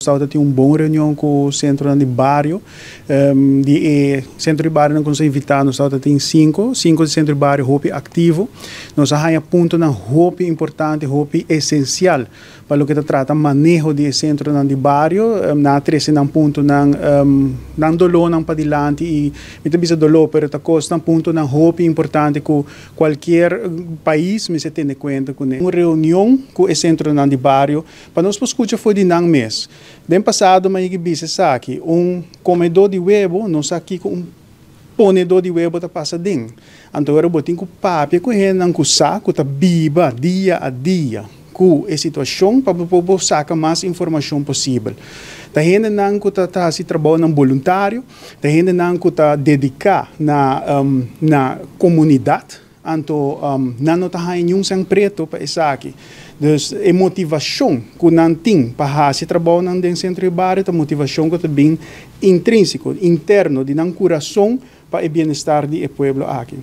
Sauta tem uma boa reunião com o centro de bairro. Centro de bairro não consegue invitar, no Sauta tem cinco de centro de bairro hopi ativo. Nós arranha ponto na hopi importante, hopi essencial para o que trata manejo de centro de bairro, na 13 não ponto não dolor não para dilante e muitas vezes dolor, pero ta costa ponto na hopi importante que qualquer país me se tem conta com uma reunião com o centro de bairro para nós escutar foi de não mês. Bem passado, mas que disse aqui, comedor de huevo, nós aqui com ponedor de huevo tá passa dentro. Então eu botei com papel com ele não com saco tá biba dia a dia com a situação para poder sacar mais informação possível. Tá gente não que tá se trabalhando voluntário, tá gente não que tá dedicar na comunidade. Então, não está nenhum sem preto para isso aqui. Então, a motivação que não tem para se trabalhar no centro de bairro, a motivação que também intrínseco, interno, de não coração para o bem-estar do povo aqui.